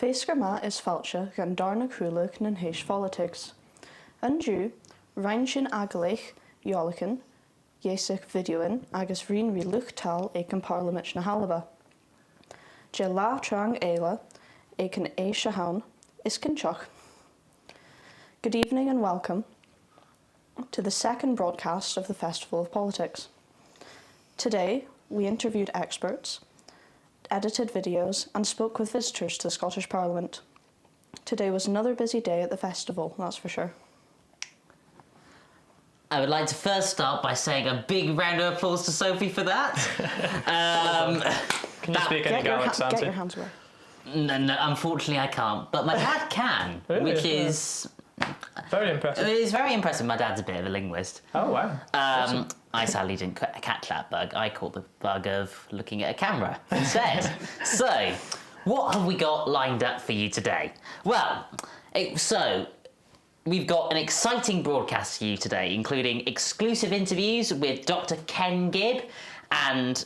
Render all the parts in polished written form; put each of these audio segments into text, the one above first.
Féascar maith is failte gan darna cúlach na héis politics. An dú, rain sin agalaich, iolachan, dhéasach videoin agus rion rí luchtal ag an Parliament na Halaba. Je lá trang éile ag an é Shahan is Kinchach. Good evening and welcome to the second broadcast of the Festival of Politics. Today, we interviewed experts, edited videos and spoke with visitors to the Scottish Parliament. Today was another busy day at the festival, that's for sure. I would like to first start by saying a big round of applause to Sophie for that. Can you speak any Gaelic, Santi? Get your hands away. No, unfortunately I can't, but my dad can, Really? which is... Very impressive. It is very impressive. My dad's a bit of a linguist. Oh, wow. Awesome. I sadly didn't catch that bug. I caught the bug of looking at a camera instead. So, what have we got lined up for you today? Well, we've got an exciting broadcast for you today, including exclusive interviews with Dr. Ken Gibb and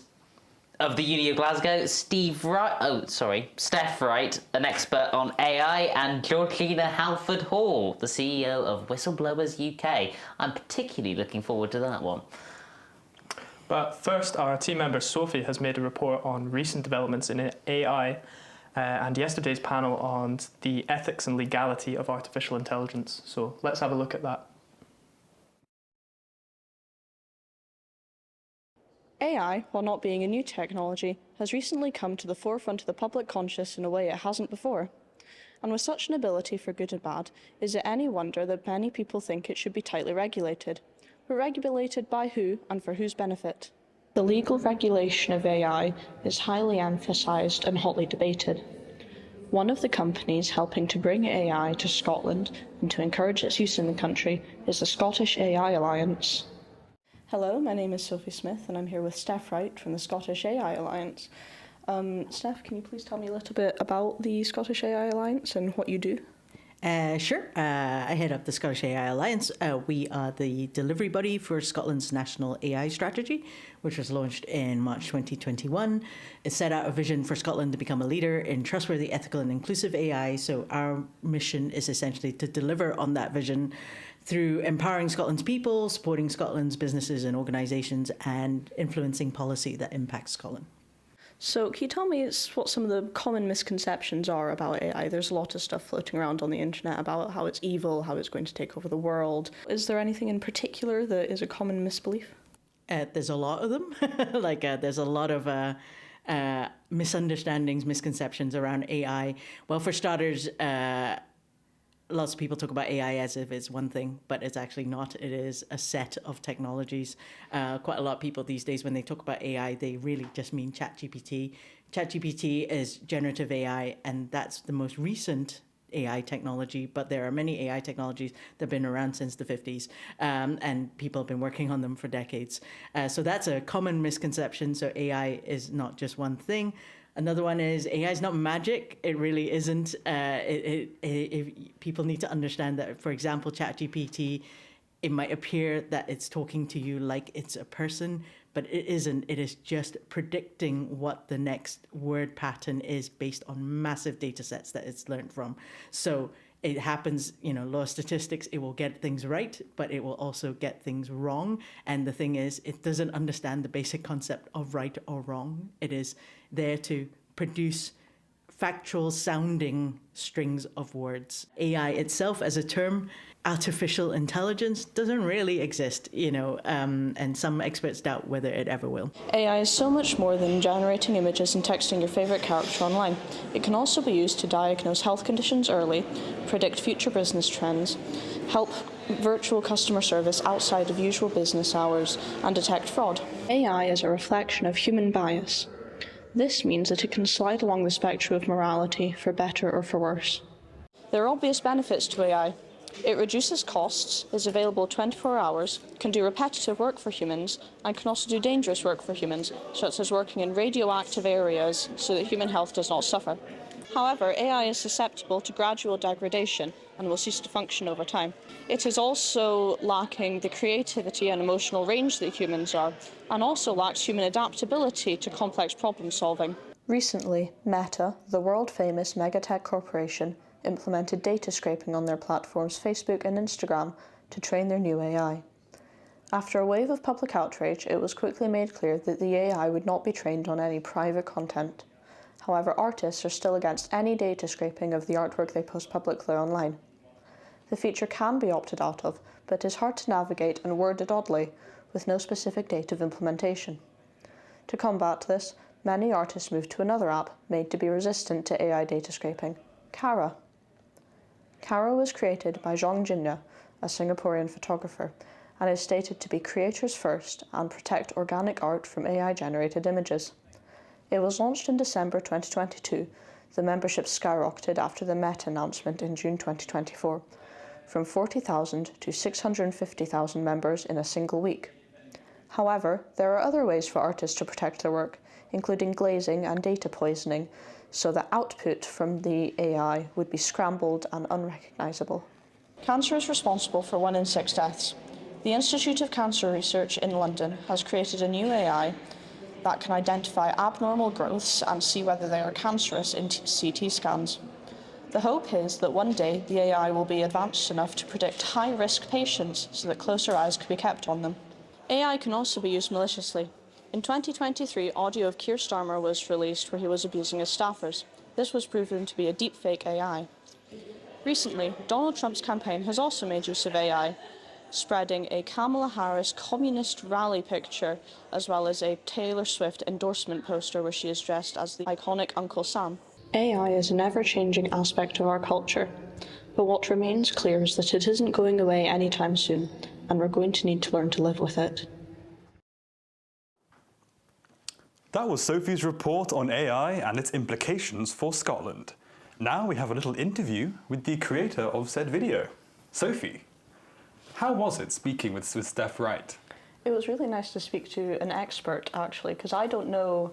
of the Uni of Glasgow, Steph Wright, an expert on AI, and Georgina Halford-Hall, the CEO of Whistleblowers UK. I'm particularly looking forward to that one. But first, our team member Sophie has made a report on recent developments in AI and yesterday's panel on the ethics and legality of artificial intelligence. So let's have a look at that. AI, while not being a new technology, has recently come to the forefront of the public conscious in a way it hasn't before. And with such an ability for good and bad, is it any wonder that many people think it should be tightly regulated? But regulated by who and for whose benefit? The legal regulation of AI is highly emphasised and hotly debated. One of the companies helping to bring AI to Scotland and to encourage its use in the country is the Scottish AI Alliance. Hello, my name is Sophie Smith and I'm here with Steph Wright from the Scottish AI Alliance. Steph, can you please tell me a little bit about the Scottish AI Alliance and what you do? Sure. I head up the Scottish AI Alliance. We are the delivery body for Scotland's national AI strategy, which was launched in March 2021. It set out a vision for Scotland to become a leader in trustworthy, ethical and inclusive AI. So our mission is essentially to deliver on that vision through empowering Scotland's people, supporting Scotland's businesses and organisations, and influencing policy that impacts Scotland. So can you tell me what some of the common misconceptions are about AI? There's a lot of stuff floating around on the internet about how it's evil, how it's going to take over the world. Is there anything in particular that is a common misbelief? There's a lot of them. There's a lot of misunderstandings, misconceptions around AI. Well, for starters, lots of people talk about AI as if it's one thing, but it's actually not. It is a set of technologies. Quite a lot of people these days, when they talk about AI, they really just mean ChatGPT. ChatGPT is generative AI, and that's the most recent AI technology, but there are many AI technologies that have been around since the 50s, and people have been working on them for decades. So that's a common misconception. So AI is not just one thing. Another one is AI is not magic. It really isn't. People need to understand that, for example, ChatGPT, it might appear that it's talking to you like it's a person, but it isn't. It is just predicting what the next word pattern is based on massive data sets that it's learned from. So it happens, law of statistics, it will get things right, but it will also get things wrong. And the thing is, it doesn't understand the basic concept of right or wrong. It is there to produce factual sounding strings of words. AI itself as a term, artificial intelligence, doesn't really exist, and some experts doubt whether it ever will. AI is so much more than generating images and texting your favourite character online. It can also be used to diagnose health conditions early, predict future business trends, help virtual customer service outside of usual business hours, and detect fraud. AI is a reflection of human bias. This means that it can slide along the spectrum of morality for better or for worse. There are obvious benefits to AI. It reduces costs, is available 24 hours, can do repetitive work for humans, and can also do dangerous work for humans, such as working in radioactive areas so that human health does not suffer. However, AI is susceptible to gradual degradation and will cease to function over time. It is also lacking the creativity and emotional range that humans are, and also lacks human adaptability to complex problem solving. Recently, Meta, the world-famous megatech corporation, implemented data scraping on their platforms Facebook and Instagram to train their new AI. After a wave of public outrage, it was quickly made clear that the AI would not be trained on any private content. However, artists are still against any data scraping of the artwork they post publicly online. The feature can be opted out of, but is hard to navigate and worded oddly, with no specific date of implementation. To combat this, many artists moved to another app made to be resistant to AI data scraping, Kara. Kara was created by Zhong Jinya, a Singaporean photographer, and is stated to be creators first and protect organic art from AI-generated images. It was launched in December 2022. The membership skyrocketed after the Meta announcement in June 2024, from 40,000 to 650,000 members in a single week. However, there are other ways for artists to protect their work, including glazing and data poisoning, so the output from the AI would be scrambled and unrecognisable. Cancer is responsible for 1 in 6 deaths. The Institute of Cancer Research in London has created a new AI that can identify abnormal growths and see whether they are cancerous in CT scans. The hope is that one day the AI will be advanced enough to predict high-risk patients so that closer eyes can be kept on them. AI can also be used maliciously. In 2023, audio of Keir Starmer was released where he was abusing his staffers. This was proven to be a deepfake AI. Recently, Donald Trump's campaign has also made use of AI, spreading a Kamala Harris communist rally picture, as well as a Taylor Swift endorsement poster where she is dressed as the iconic Uncle Sam. AI is an ever-changing aspect of our culture, but what remains clear is that it isn't going away anytime soon, and we're going to need to learn to live with it. That was Sophie's report on AI and its implications for Scotland. Now we have a little interview with the creator of said video. Sophie, how was it speaking with Steph Wright? It was really nice to speak to an expert, actually, because I don't know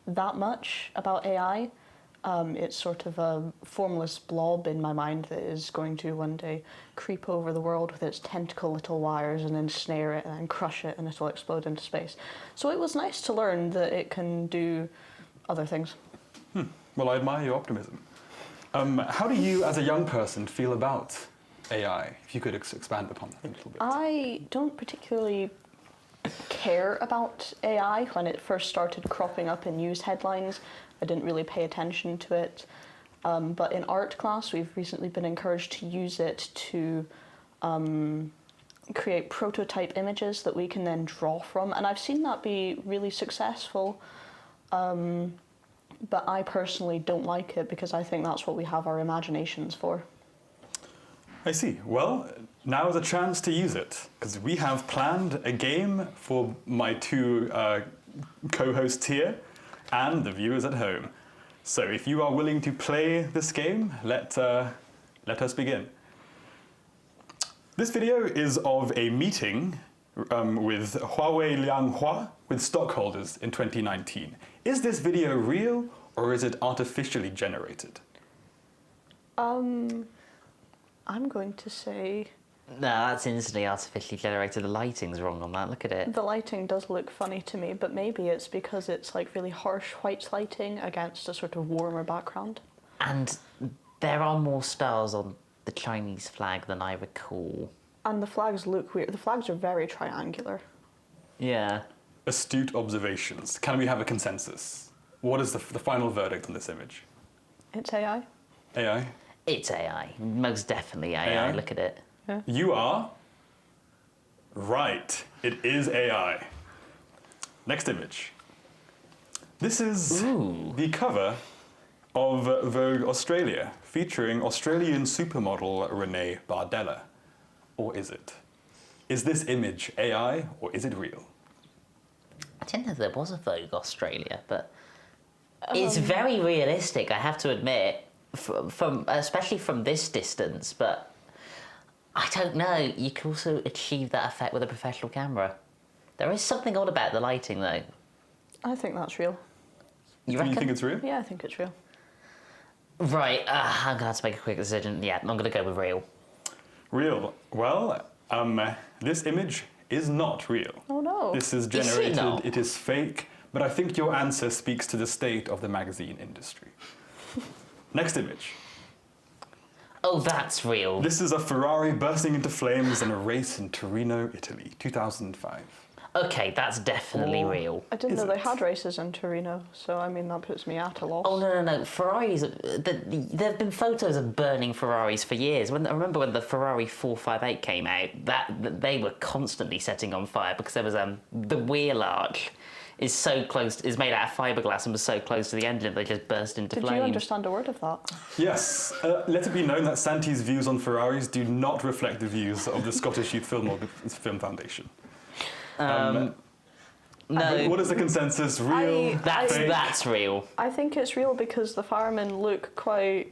that much about AI. It's sort of a formless blob in my mind that is going to one day creep over the world with its tentacle little wires and ensnare it and then crush it and it'll explode into space. So it was nice to learn that it can do other things. Well, I admire your optimism. How do you, as a young person, feel about AI? If you could expand upon that a little bit. I don't particularly care about AI. When it first started cropping up in news headlines, I didn't really pay attention to it. But in art class, we've recently been encouraged to use it to create prototype images that we can then draw from. And I've seen that be really successful. But I personally don't like it because I think that's what we have our imaginations for. I see. Well, now is a chance to use it, because we have planned a game for my two co-hosts here and the viewers at home. So if you are willing to play this game, let us begin. This video is of a meeting with Huawei Lianghua with stockholders in 2019. Is this video real or is it artificially generated? I'm going to say... No, that's instantly artificially generated. The lighting's wrong on that, look at it. The lighting does look funny to me, but maybe it's because it's like really harsh white lighting against a sort of warmer background. And there are more stars on the Chinese flag than I recall. And the flags look weird. The flags are very triangular. Yeah. Astute observations. Can we have a consensus? What is the final verdict on this image? It's AI. AI? It's AI. Most definitely AI. Look at it. Yeah. You are right. It is AI. Next image. This is the cover of Vogue Australia, featuring Australian supermodel Renee Bardella. Or is it? Is this image AI or is it real? I didn't know there was a Vogue Australia, but it's very realistic, I have to admit, from especially from this distance, but I don't know, you can also achieve that effect with a professional camera. There is something odd about the lighting, though. I think that's real. You reckon? You think it's real? Yeah, I think it's real. Right, I'm going to have to make a quick decision. Yeah, I'm going to go with real. Real. Well, this image is not real. Oh no. This is Is it generated, not? it is fake but I think your answer speaks to the state of the magazine industry. Next image. Oh, that's real. This is a Ferrari bursting into flames in a race in Torino, Italy, 2005. Okay, that's definitely real. I didn't Is know they it? had races in Torino, so I mean that puts me at a loss. Oh, no. Ferraris, there have been photos of burning Ferraris for years. I remember when the Ferrari 458 came out, that they were constantly setting on fire because there was the wheel arch is made out of fiberglass and was so close to the engine they just burst into Did flames. you understand a word of that? Yes, let it be known that Santi's views on Ferraris do not reflect the views of the Scottish Youth Film Foundation. No, What is the consensus? Real? that's real. I think it's real because the firemen look quite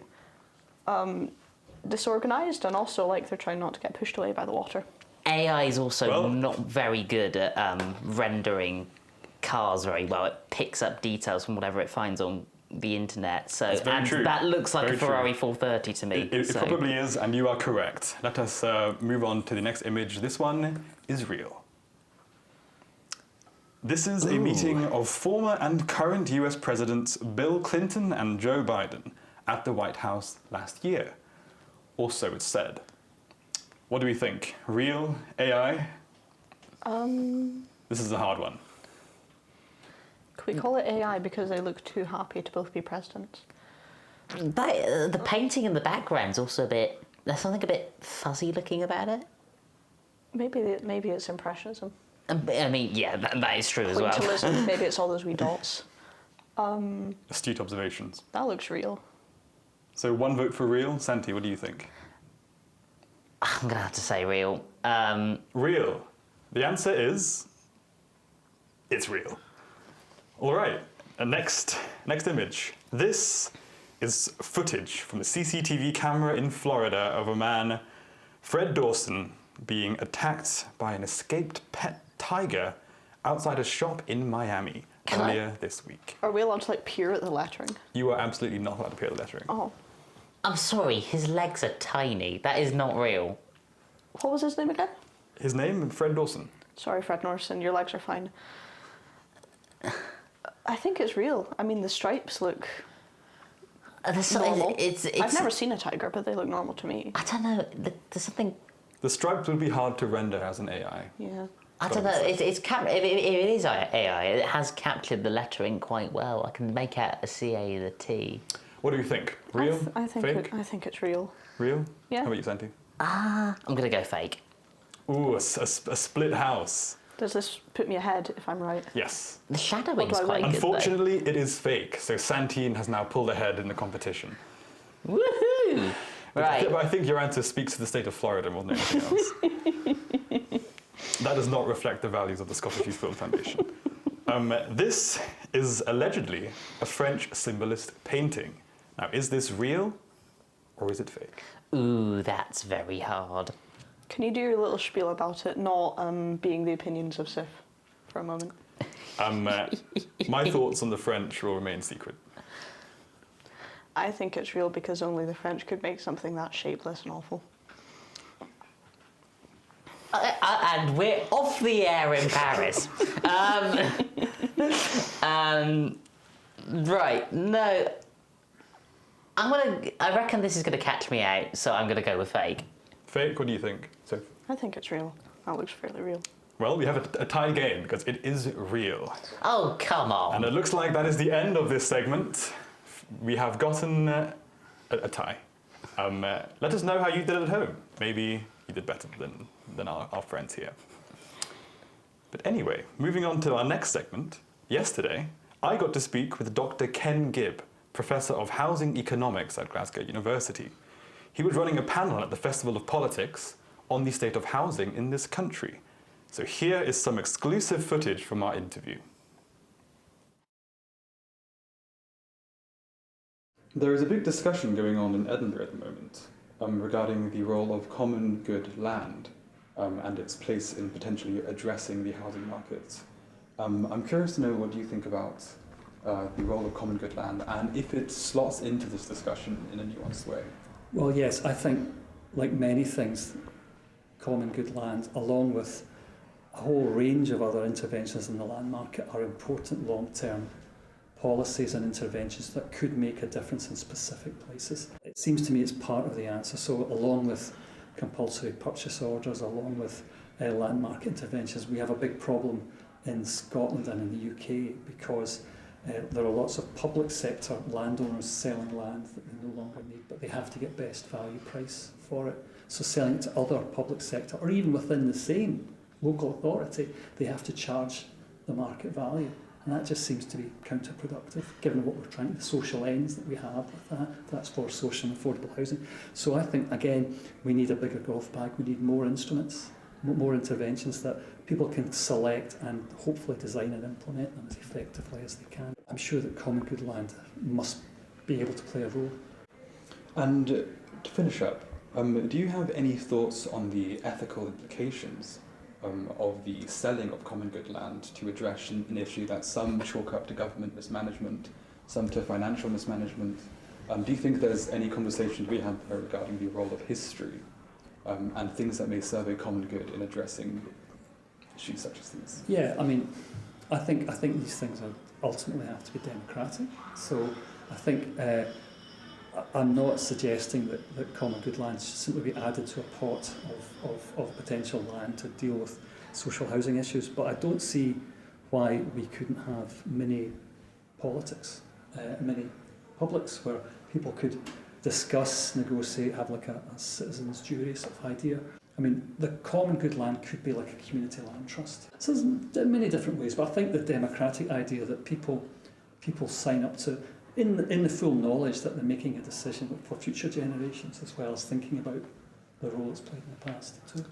disorganised and also like they're trying not to get pushed away by the water. AI is also not very good at rendering cars very well. It picks up details from whatever it finds on the internet. So true. that looks like Very a Ferrari 430 to me. It probably is, and you are correct. Let us move on to the next image. This one is real. This is a meeting of former and current US Presidents Bill Clinton and Joe Biden at the White House last year. Or so it's said. What do we think? Real? AI? This is a hard one. Could we call it AI because they look too happy to both be presidents? The painting in the background's also there's something a bit fuzzy looking about it. Maybe it's impressionism. I mean, yeah, that is true as well. Pointillism. Maybe it's all those wee dots. Astute observations. That looks real. So 1 vote for real. Santi, what do you think? I'm going to have to say real. Real. The answer is... it's real. All right, next image. This is footage from the CCTV camera in Florida of a man, Fred Dawson, being attacked by an escaped pet tiger outside a shop in Miami earlier this week. Are we allowed to peer at the lettering? You are absolutely not allowed to peer at the lettering. Oh. I'm sorry, his legs are tiny. That is not real. What was his name again? His name, Fred Dawson. Sorry, Fred Norson, your legs are fine. I think it's real. I mean, the stripes look normal. I've never seen a tiger, but they look normal to me. I don't know. There's something. The stripes would be hard to render as an AI. Yeah. I don't know. If it is AI, it has captured the lettering quite well. I can make out a CA and a T. What do you think? Real? I think Fake? it's real. Real? Yeah. How about you, Santi? I'm gonna go fake. Ooh, a split house. Does this put me ahead if I'm right? Yes. The shadowing's What do I quite win? good. Unfortunately, it is fake, so Santine has now pulled ahead in the competition. Though. Woohoo! Right. But I think your answer speaks to the state of Florida more than anything else. That does not reflect the values of the Scottish Youth Film Foundation. This is allegedly a French symbolist painting. Now, is this real or is it fake? Ooh, that's very hard. Can you do your little spiel about it, not being the opinions of SYFF for a moment? My thoughts on the French will remain secret. I think it's real because only the French could make something that shapeless and awful. And we're off the air in Paris. Right, no. I reckon this is gonna catch me out, so I'm gonna go with fake. Fake, what do you think? So, I think it's real. That looks fairly real. well, we have a tie game because it is real. Oh, come on. And it looks like that is the end of this segment. We have gotten a tie. Let us know how you did it at home. Maybe you did better than our friends here. But anyway, moving on to our next segment. Yesterday, I got to speak with Dr. Ken Gibb, Professor of Housing Economics at Glasgow University. He was running a panel at the Festival of Politics on the state of housing in this country. So here is some exclusive footage from our interview. There is a big discussion going on in Edinburgh at the moment regarding the role of common good land and its place in potentially addressing the housing market. I'm curious to know what you think about the role of common good land and if it slots into this discussion in a nuanced way. Well, yes, I think, like many things, common good land, along with a whole range of other interventions in the land market are important long-term policies and interventions that could make a difference in specific places. It seems to me it's part of the answer. So along with compulsory purchase orders, along with land market interventions, we have a big problem in Scotland and in the UK because there are lots of public sector landowners selling land that they no longer need, but they have to get best value price for it. So selling it to other public sector, or even within the same local authority, they have to charge the market value. And that just seems to be counterproductive, given what we're trying, the social ends that we have with that. That's for social and affordable housing. So I think, again, we need a bigger golf bag. We need more instruments, more interventions that people can select and hopefully design and implement them as effectively as they can. I'm sure that common good land must be able to play a role. And to finish up, do you have any thoughts on the ethical implications of the selling of common good land to address an issue that some chalk up to government mismanagement, some to financial mismanagement? Do you think there's any conversation to be had there regarding the role of history and things that may serve a common good in addressing issues such as these? Yeah, I mean, I think these things ultimately have to be democratic. So I think I'm not suggesting that common good land should simply be added to a pot of potential land to deal with social housing issues, but I don't see why we couldn't have mini politics, mini publics where people could discuss, negotiate, have like a citizens' jury sort of idea. I mean, the common good land could be like a community land trust. So there's many different ways, but I think the democratic idea that people sign up to in the full knowledge that they're making a decision for future generations, as well as thinking about the role it's played in the past too.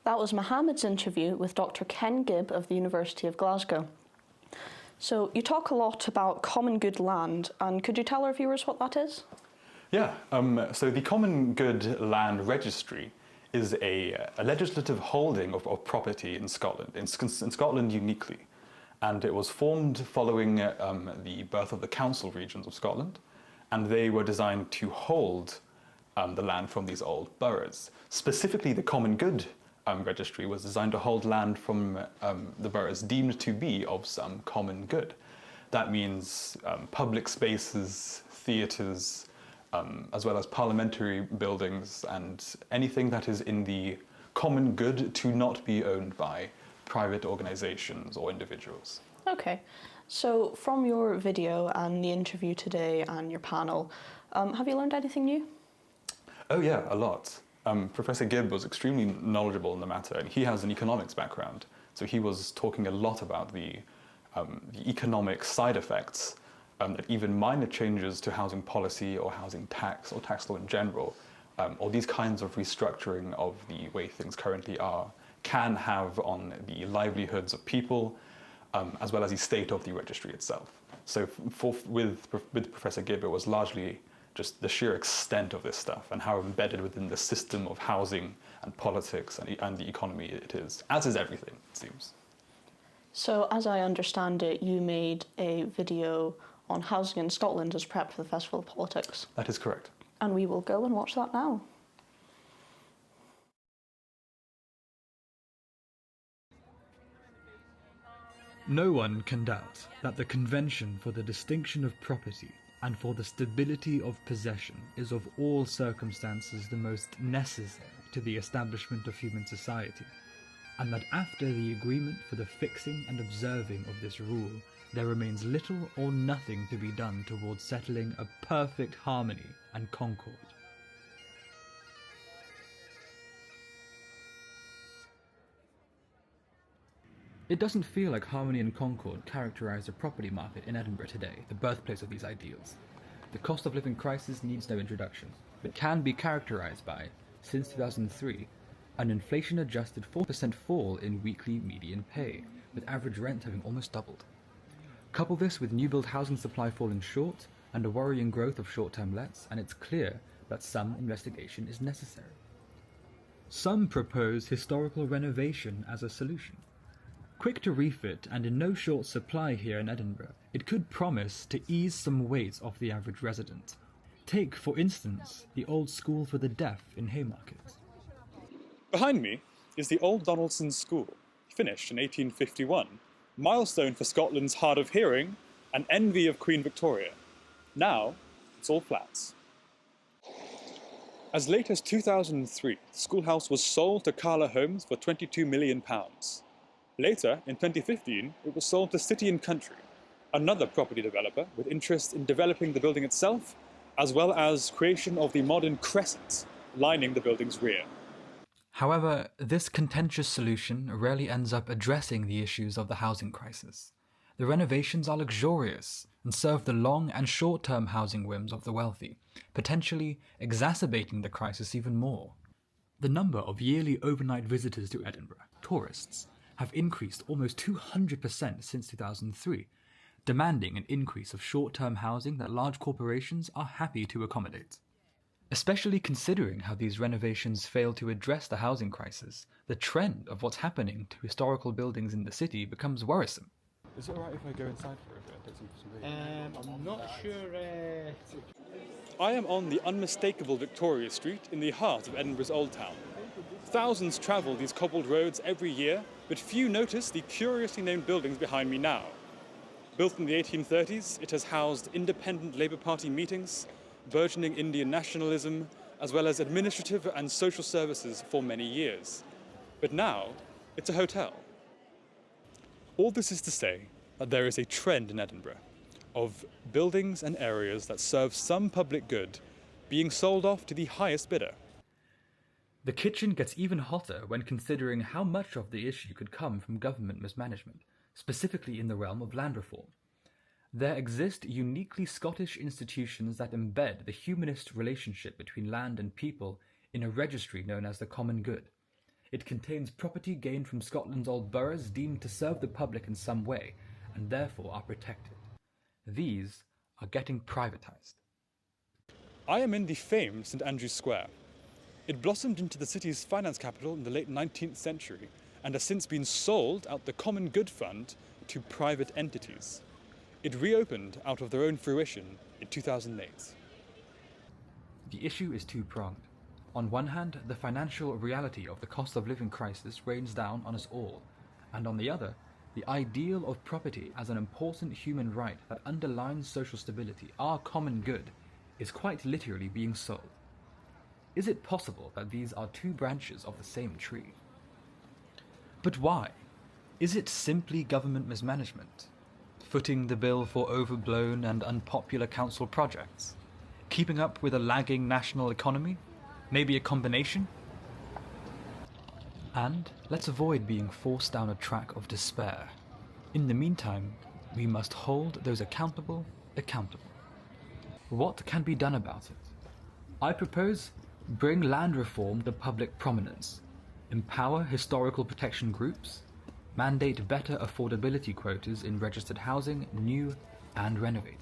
That was Mohammed's interview with Dr. Ken Gibb of the University of Glasgow. So you talk a lot about common good land, and could you tell our viewers what that is? Yeah, so the Common Good Land Registry is a legislative holding of property in Scotland, in Scotland uniquely. And it was formed following the birth of the council regions of Scotland, and they were designed to hold the land from these old boroughs. Specifically, the Common Good Registry was designed to hold land from the boroughs deemed to be of some common good. That means public spaces, theatres, as well as parliamentary buildings and anything that is in the common good to not be owned by private organisations or individuals. Okay, so from your video and the interview today and your panel, have you learned anything new? Oh yeah, a lot. Professor Gibb was extremely knowledgeable in the matter, and he has an economics background, so he was talking a lot about the economic side effects that even minor changes to housing policy or housing tax or tax law in general, or these kinds of restructuring of the way things currently are, can have on the livelihoods of people, as well as the state of the registry itself. So with Professor Gibb, it was largely just the sheer extent of this stuff and how embedded within the system of housing and politics and the economy it is, as is everything, it seems. So as I understand it, you made a video on housing in Scotland as prep for the Festival of Politics. That is correct. And we will go and watch that now. No one can doubt that the Convention for the Distinction of Property and for the Stability of Possession is of all circumstances the most necessary to the establishment of human society, and that after the agreement for the fixing and observing of this rule, there remains little or nothing to be done towards settling a perfect harmony and concord. It doesn't feel like harmony and concord characterise the property market in Edinburgh today, the birthplace of these ideals. The cost of living crisis needs no introduction, but can be characterised by, since 2003, an inflation-adjusted 4% fall in weekly median pay, with average rent having almost doubled. Couple this with new-build housing supply falling short, and a worrying growth of short-term lets, and it's clear that some investigation is necessary. Some propose historical renovation as a solution. Quick to refit and in no short supply here in Edinburgh, it could promise to ease some weight off the average resident. Take, for instance, the old school for the deaf in Haymarket. Behind me, is the Old Donaldson School, finished in 1851, milestone for Scotland's hard of hearing and envy of Queen Victoria. Now, it's all flats. As late as 2003, the schoolhouse was sold to Carla Holmes for £22 million. Later, in 2015, it was sold to City & Country, another property developer with interest in developing the building itself, as well as creation of the modern crescent lining the building's rear. However, this contentious solution rarely ends up addressing the issues of the housing crisis. The renovations are luxurious and serve the long and short-term housing whims of the wealthy, potentially exacerbating the crisis even more. The number of yearly overnight visitors to Edinburgh, tourists, have increased almost 200% since 2003, demanding an increase of short-term housing that large corporations are happy to accommodate. Especially considering how these renovations fail to address the housing crisis, the trend of what's happening to historical buildings in the city becomes worrisome. Is it alright if I go inside for a bit and take some food? I'm not sure. I am on the unmistakable Victoria Street in the heart of Edinburgh's Old Town. Thousands travel these cobbled roads every year, but few notice the curiously named buildings behind me now. Built in the 1830s, it has housed independent Labour Party meetings, burgeoning Indian nationalism, as well as administrative and social services for many years. But now, it's a hotel. All this is to say that there is a trend in Edinburgh of buildings and areas that serve some public good being sold off to the highest bidder. The kitchen gets even hotter when considering how much of the issue could come from government mismanagement, specifically in the realm of land reform. There exist uniquely Scottish institutions that embed the humanist relationship between land and people in a registry known as the Common Good. It contains property gained from Scotland's old boroughs deemed to serve the public in some way, and therefore are protected. These are getting privatised. I am in the famed St Andrew's Square. It blossomed into the city's finance capital in the late 19th century and has since been sold out the Common Good Fund to private entities. It reopened out of their own fruition in 2008. The issue is two-pronged. On one hand, the financial reality of the cost of living crisis rains down on us all, and on the other, the ideal of property as an important human right that underlines social stability, our common good, is quite literally being sold. Is it possible that these are two branches of the same tree? But why? Is it simply government mismanagement? Footing the bill for overblown and unpopular council projects? Keeping up with a lagging national economy? Maybe a combination? And let's avoid being forced down a track of despair. In the meantime, we must hold those accountable. What can be done about it? I propose bring land reform to public prominence, empower historical protection groups, mandate better affordability quotas in registered housing, new and renovated.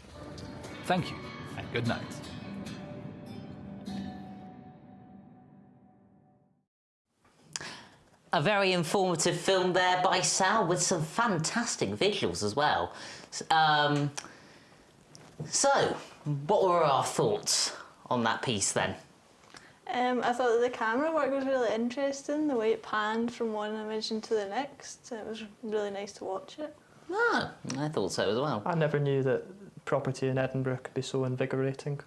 Thank you, and good night. A very informative film there by Sal with some fantastic visuals as well. So, what were our thoughts on that piece then? I thought that the camera work was really interesting, the way it panned from one image into the next. It was really nice to watch it. Ah, I thought so as well. I never knew that property in Edinburgh could be so invigorating.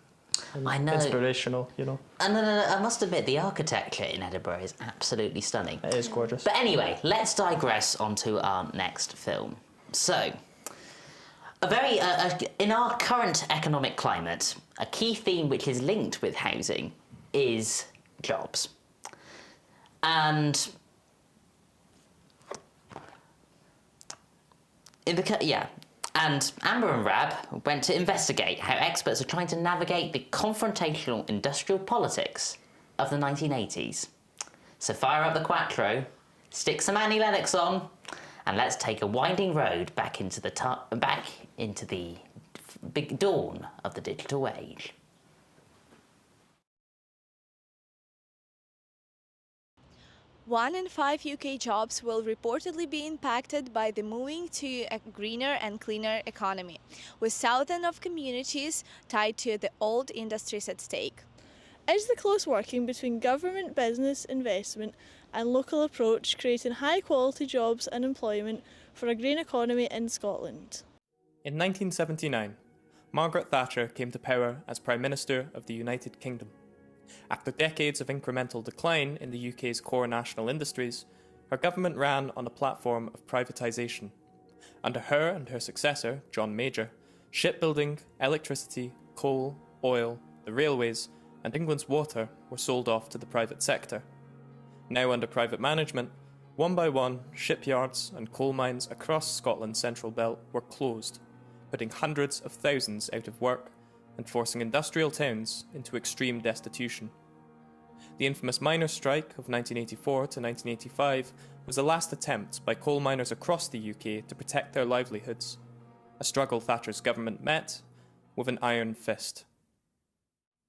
I know. Inspirational, you know. And I must admit, the architecture in Edinburgh is absolutely stunning. It is gorgeous. But anyway, let's digress onto our next film. So, in our current economic climate, a key theme which is linked with housing is jobs. And And Amber and Rab went to investigate how experts are trying to navigate the confrontational industrial politics of the 1980s. So fire up the Quattro, stick some Annie Lennox on, and let's take a winding road back into the big dawn of the digital age. One in 5 UK jobs will reportedly be impacted by the moving to a greener and cleaner economy, with thousands of communities tied to the old industries at stake. Is the close working between government, business, investment and local approach, creating high quality jobs and employment for a green economy in Scotland. In 1979, Margaret Thatcher came to power as Prime Minister of the United Kingdom. After decades of incremental decline in the UK's core national industries, her government ran on a platform of privatisation. Under her and her successor, John Major, shipbuilding, electricity, coal, oil, the railways, and England's water were sold off to the private sector. Now under private management, one by one, shipyards and coal mines across Scotland's central belt were closed, putting hundreds of thousands out of work and forcing industrial towns into extreme destitution. The infamous miners' strike of 1984 to 1985 was the last attempt by coal miners across the UK to protect their livelihoods, a struggle Thatcher's government met with an iron fist.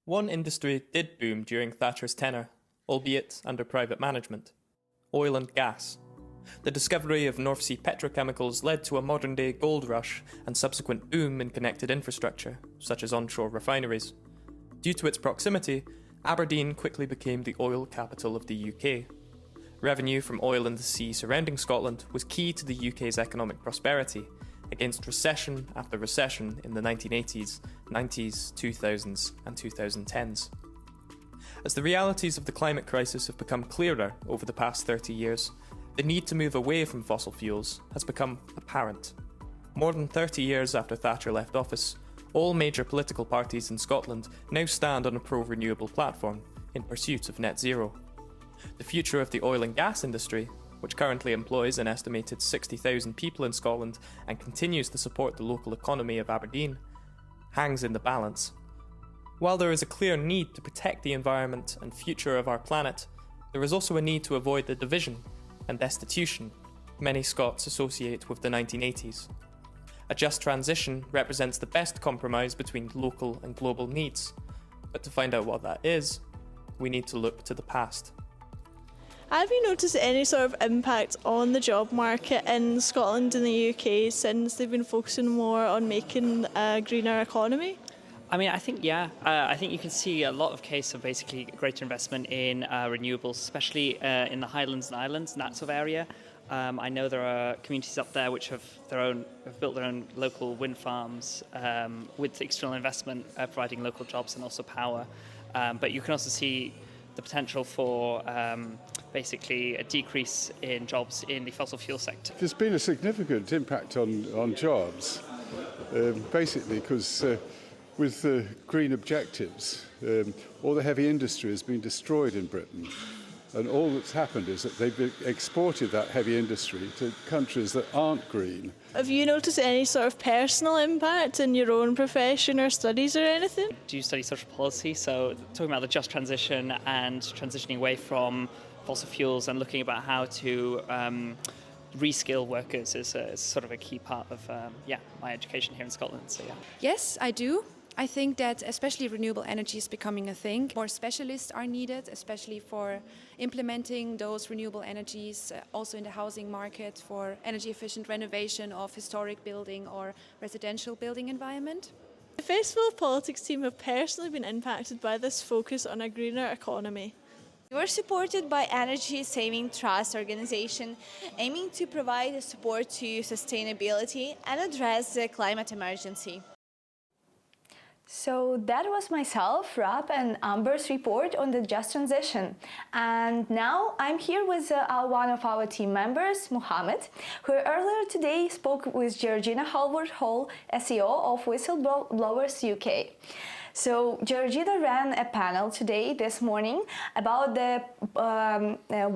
One industry did boom during Thatcher's tenure, albeit under private management: oil and gas. The discovery of North Sea petrochemicals led to a modern-day gold rush and subsequent boom in connected infrastructure, such as onshore refineries. Due to its proximity, Aberdeen quickly became the oil capital of the UK. Revenue from oil in the sea surrounding Scotland was key to the UK's economic prosperity, against recession after recession in the 1980s, 90s, 2000s and 2010s. As the realities of the climate crisis have become clearer over the past 30 years, the need to move away from fossil fuels has become apparent. More than 30 years after Thatcher left office, all major political parties in Scotland now stand on a pro-renewable platform in pursuit of net zero. The future of the oil and gas industry, which currently employs an estimated 60,000 people in Scotland and continues to support the local economy of Aberdeen, hangs in the balance. While there is a clear need to protect the environment and future of our planet, there is also a need to avoid the division and destitution many Scots associate with the 1980s. A just transition represents the best compromise between local and global needs, but to find out what that is, we need to look to the past. Have you noticed any sort of impact on the job market in Scotland and the UK since they've been focusing more on making a greener economy? I mean, I think you can see a lot of case of basically greater investment in renewables, especially in the Highlands and Islands and that sort of area. I know there are communities up there which have built their own local wind farms with external investment, providing local jobs and also power. But you can also see the potential for basically a decrease in jobs in the fossil fuel sector. There's been a significant impact on jobs, basically because with the green objectives, all the heavy industry has been destroyed in Britain. And all that's happened is that they've exported that heavy industry to countries that aren't green. Have you noticed any sort of personal impact in your own profession or studies or anything? Do you study social policy? So talking about the just transition and transitioning away from fossil fuels and looking about how to reskill workers is sort of a key part of my education here in Scotland. So yeah. Yes, I do. I think that especially renewable energy is becoming a thing. More specialists are needed, especially for implementing those renewable energies, also in the housing market for energy efficient renovation of historic building or residential building environment. The Festival of Politics team have personally been impacted by this focus on a greener economy. We were supported by Energy Saving Trust organisation, aiming to provide support to sustainability and address the climate emergency. So that was myself, Rab, and Amber's report on the just transition. And now I'm here with one of our team members, Mohammed, who earlier today spoke with Georgina Halvard-Hall, SEO of Whistleblowers UK. So Georgina ran a panel this morning, about the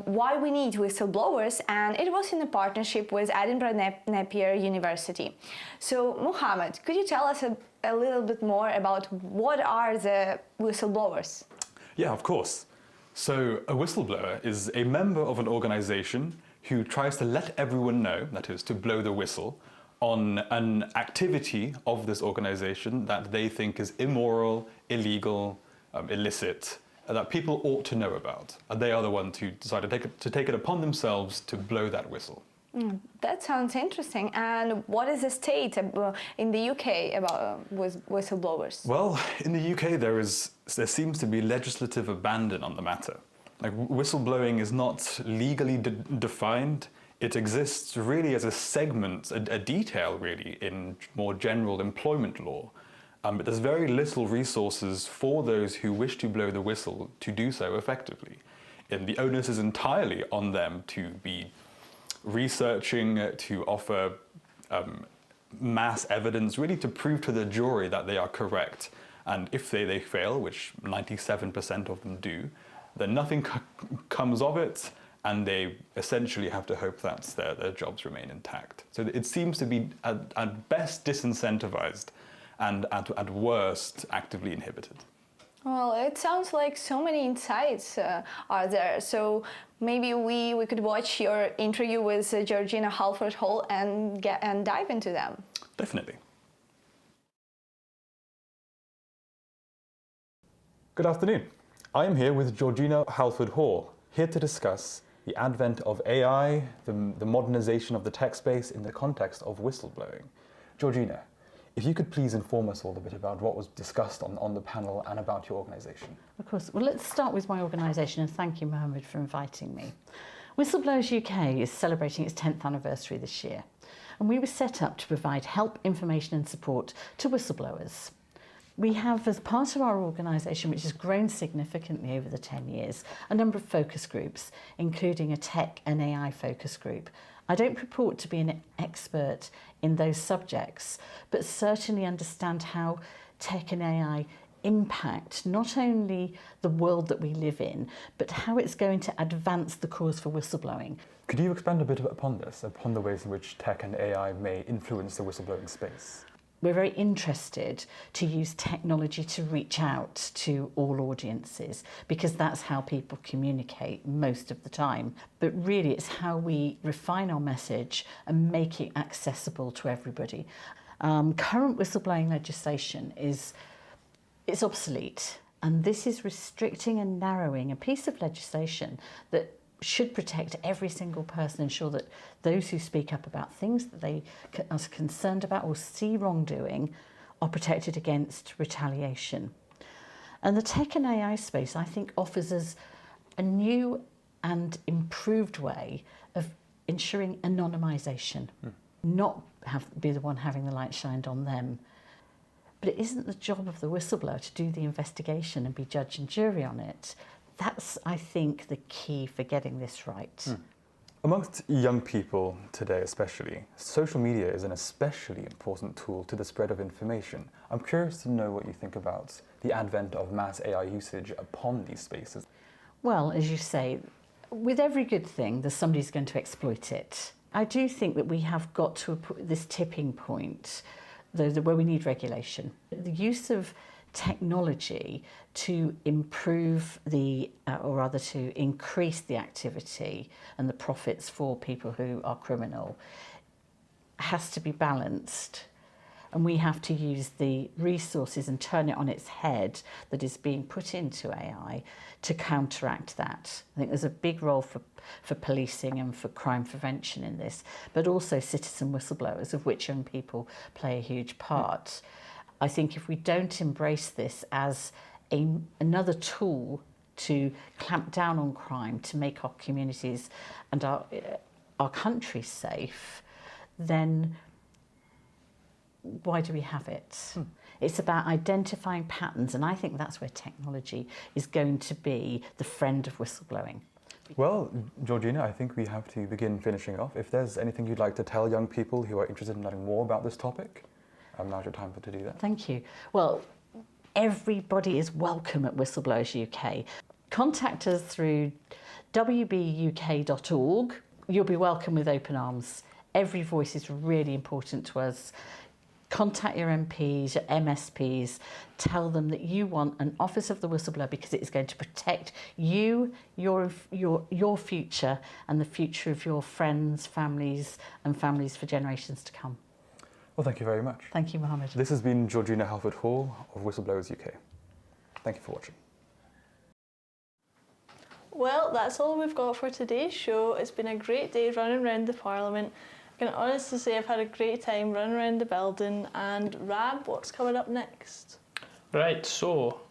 why we need whistleblowers, and it was in a partnership with Edinburgh Napier University. So Mohammed, could you tell us a little bit more about what are the whistleblowers? Yeah, of course. So a whistleblower is a member of an organization who tries to let everyone know, that is, to blow the whistle, on an activity of this organization that they think is immoral, illegal, illicit, that people ought to know about. And they are the ones who decide to take it upon themselves to blow that whistle. That sounds interesting. And what is the state in the UK about whistleblowers? Well, in the UK there seems to be legislative abandon on the matter. Like, whistleblowing is not legally defined. It exists really as a segment, a detail really, in more general employment law. But there's very little resources for those who wish to blow the whistle to do so effectively. And the onus is entirely on them to be researching, to offer mass evidence, really to prove to the jury that they are correct. And if they fail, which 97% of them do, then nothing comes of it, and they essentially have to hope that their jobs remain intact. So it seems to be at best disincentivized and at worst actively inhibited. Well, it sounds like so many insights are there. So maybe we could watch your interview with Georgina Halford Hall and dive into them. Definitely. Good afternoon. I am here with Georgina Halford Hall, here to discuss the advent of AI, the modernization of the tech space in the context of whistleblowing. Georgina, if you could please inform us all a bit about what was discussed on the panel and about your organisation. Of course. Well, let's start with my organisation, and thank you, Mohammed, for inviting me. Whistleblowers UK is celebrating its 10th anniversary this year, and we were set up to provide help, information and support to whistleblowers. We have, as part of our organisation, which has grown significantly over the 10 years, a number of focus groups, including a tech and AI focus group. I don't purport to be an expert in those subjects, but certainly understand how tech and AI impact not only the world that we live in, but how it's going to advance the cause for whistleblowing. Could you expand a bit upon this, upon the ways in which tech and AI may influence the whistleblowing space? We're very interested to use technology to reach out to all audiences, because that's how people communicate most of the time. But really it's how we refine our message and make it accessible to everybody. Current whistleblowing legislation it's obsolete, and this is restricting and narrowing a piece of legislation that should protect every single person, ensure that those who speak up about things that they are concerned about or see wrongdoing are protected against retaliation. And the tech and AI space, I think, offers us a new and improved way of ensuring anonymisation, not be the one having the light shined on them. But it isn't the job of the whistleblower to do the investigation and be judge and jury on it. That's, I think, the key for getting this right. Amongst young people today especially, social media is an especially important tool to the spread of information. I'm curious to know what you think about the advent of mass AI usage upon these spaces. Well, as you say, with every good thing, there's somebody who's going to exploit it. I do think that we have got to this tipping point where we need regulation. The use of technology to improve or rather to increase the activity and the profits for people who are criminal has to be balanced, and we have to use the resources and turn it on its head that is being put into AI to counteract that. I think there's a big role for policing and for crime prevention in this, but also citizen whistleblowers, of which young people play a huge part. I think if we don't embrace this as another tool to clamp down on crime, to make our communities and our country safe, then why do we have it? It's about identifying patterns, and I think that's where technology is going to be the friend of whistleblowing. Well, Georgina, I think we have to begin finishing off. If there's anything you'd like to tell young people who are interested in learning more about this topic, now's your time to do that. Thank you. Well, everybody is welcome at Whistleblowers UK. Contact us through wbuk.org. You'll be welcome with open arms. Every voice is really important to us. Contact your MPs, your MSPs, tell them that you want an Office of the Whistleblower because it is going to protect you, your future, and the future of your friends, families, and families for generations to come. Well, thank you very much. Thank you, Mohammed. This has been Georgina Halford Hall of Whistleblowers UK. Thank you for watching. Well, that's all we've got for today's show. It's been a great day running around the Parliament. I can honestly say I've had a great time running around the building. And Rab, what's coming up next? Right, so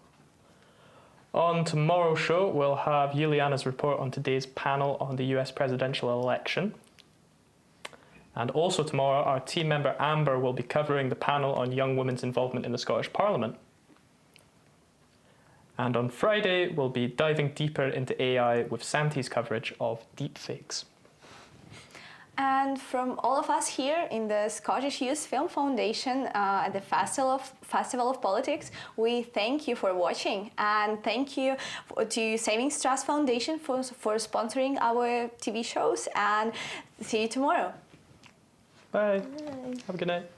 On tomorrow's show, we'll have Juliana's report on today's panel on the US presidential election. And also tomorrow, our team member Amber will be covering the panel on young women's involvement in the Scottish Parliament. And on Friday, we'll be diving deeper into AI with Santi's coverage of deepfakes. And from all of us here in the Scottish Youth Film Foundation at the Festival of Politics, we thank you for watching, and thank you to Savings Trust Foundation for sponsoring our TV shows, and see you tomorrow. Bye. Have a good night.